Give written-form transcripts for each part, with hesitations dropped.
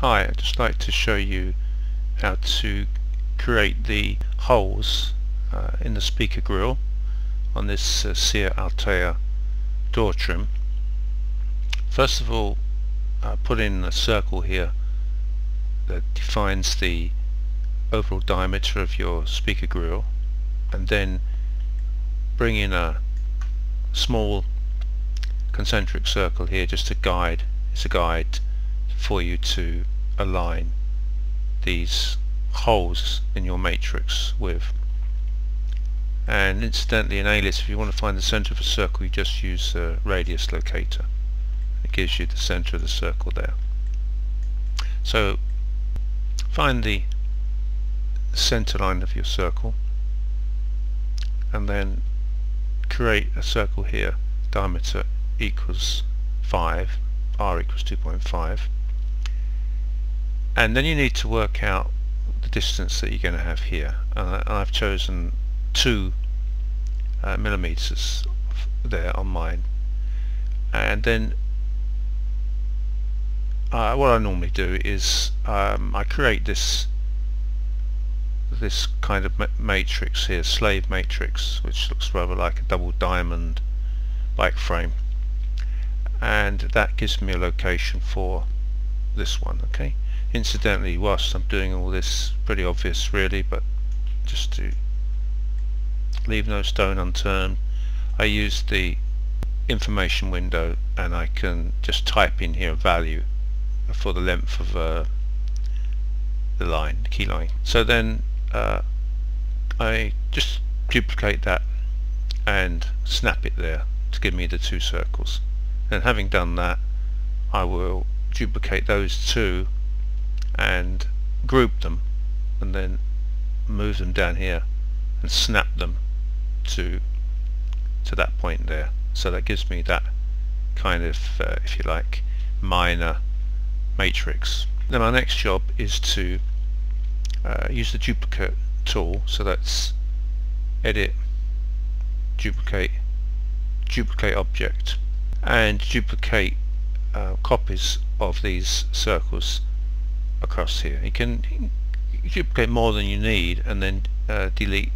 Hi, I'd just like to show you how to create the holes in the speaker grille on this Seat Altea door trim. First of all, put in a circle here that defines the overall diameter of your speaker grille, and then bring in a small concentric circle here just to guide. It's a guide for you to align these holes in your matrix with. And incidentally, in Alias, if you want to find the center of a circle, you just use a radius locator. It gives you the center of the circle there. So find the center line of your circle and then create a circle here, diameter equals 5, r equals 2.5, and then you need to work out the distance that you're going to have here, and I've chosen 2 millimeters there on mine. And then what I normally do is I create this kind of matrix here, slave matrix, which looks rather like a double diamond bike frame, and that gives me a location for this one. Okay, incidentally, whilst I'm doing all this, pretty obvious really, but just to leave no stone unturned, I use the information window and I can just type in here a value for the length of the line, the key line. So then I just duplicate that and snap it there to give me the 2 circles. And having done that, I will duplicate those 2 and group them, and then move them down here and snap them to that point there. So that gives me that kind of, if you like, minor matrix. Then my next job is to use the duplicate tool. So that's edit, duplicate object, and duplicate copies of these circles across here. You can duplicate more than you need and then delete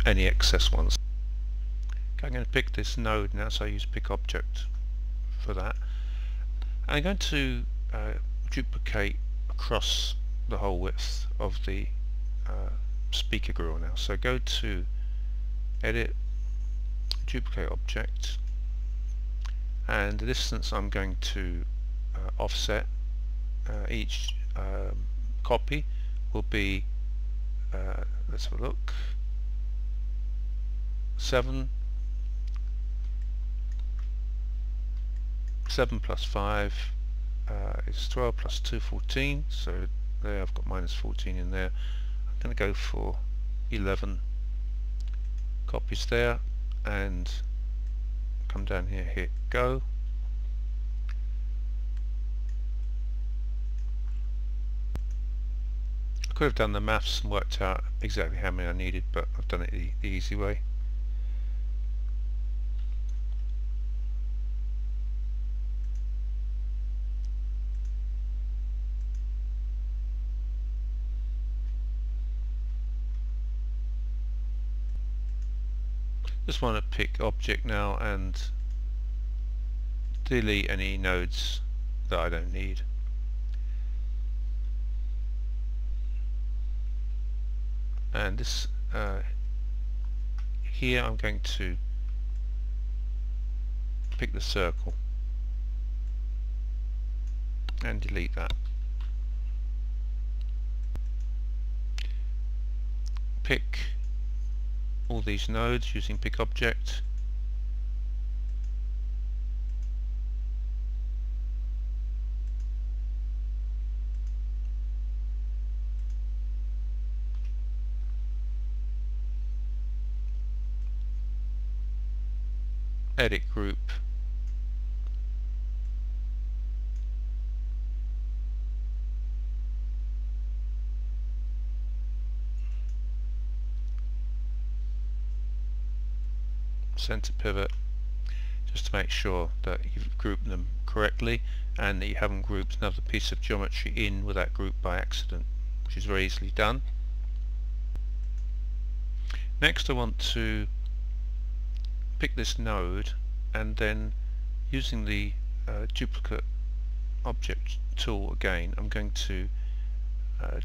any excess ones. Okay, I'm going to pick this node now, so I use pick object for that. I'm going to duplicate across the whole width of the speaker grille now. So go to edit, duplicate object, and the distance I'm going to offset each copy will be, let's have a look, 7 plus 5 is 12 plus 2, 14. So there I've got minus 14 in there. I'm going to go for 11 copies there, and come down here, hit go. I could have done the maths and worked out exactly how many I needed, but I've done it the easy way. Just want to pick object now and delete any nodes that I don't need. And this here I'm going to pick the circle and delete that. Pick all these nodes using pick object, edit group, center pivot, just to make sure that you've grouped them correctly and that you haven't grouped another piece of geometry in with that group by accident, which is very easily done. Next I want to pick this node, and then using the duplicate object tool again, I'm going to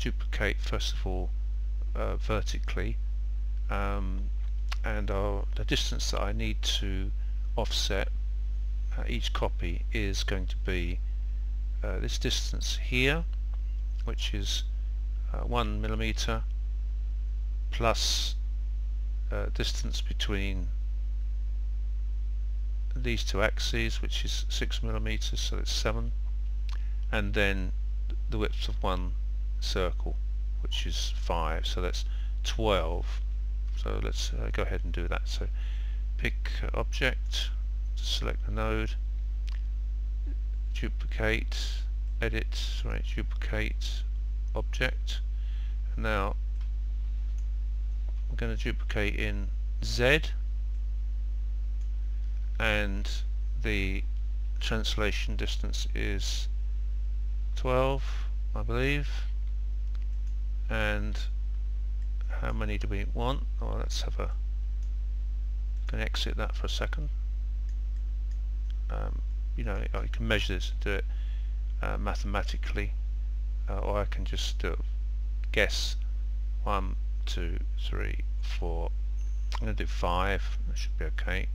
duplicate first of all vertically, and the distance that I need to offset each copy is going to be this distance here, which is 1 millimeter, plus distance between these two axes, which is 6 millimeters, so it's 7, and then the width of one circle, which is 5, so that's 12. So let's go ahead and do that. So pick object, select the node, duplicate, duplicate object. And now I'm going to duplicate in Z, and the translation distance is 12, I believe. And how many do we want? Oh, let's have a, can exit that for a second. You know, I can measure this and do it mathematically, or I can just guess 1, 2, 3, 4. I'm going to do 5. That should be okay.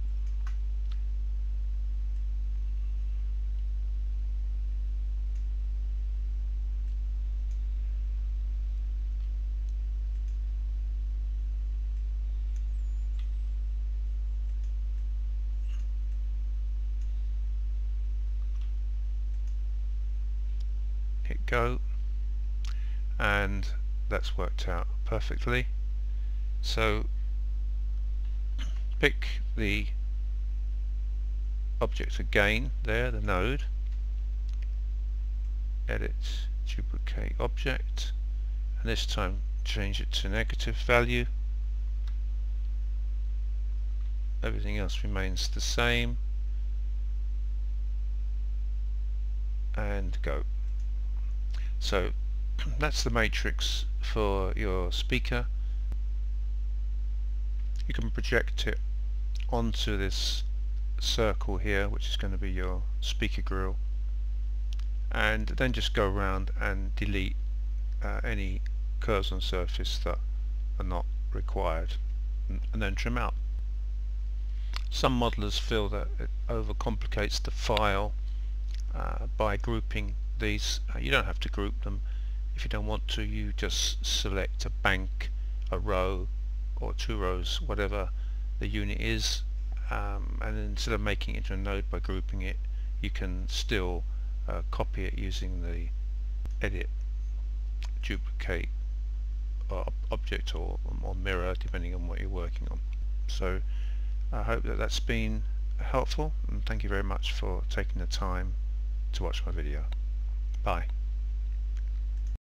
Hit go, and that's worked out perfectly. So pick the object again there, the node, edit, duplicate object, and this time change it to negative value. Everything else remains the same, and go. So that's the matrix for your speaker. You can project it onto this circle here, which is going to be your speaker grill, and then just go around and delete any curves on surface that are not required, and then trim out. Some modelers feel that it overcomplicates the file by grouping these. You don't have to group them. If you don't want to, you just select a bank, a row, or 2 rows, whatever the unit is, and then instead of making it into a node by grouping it, you can still copy it using the edit, duplicate object or mirror, depending on what you're working on. So I hope that that's been helpful, and thank you very much for taking the time to watch my video. Bye.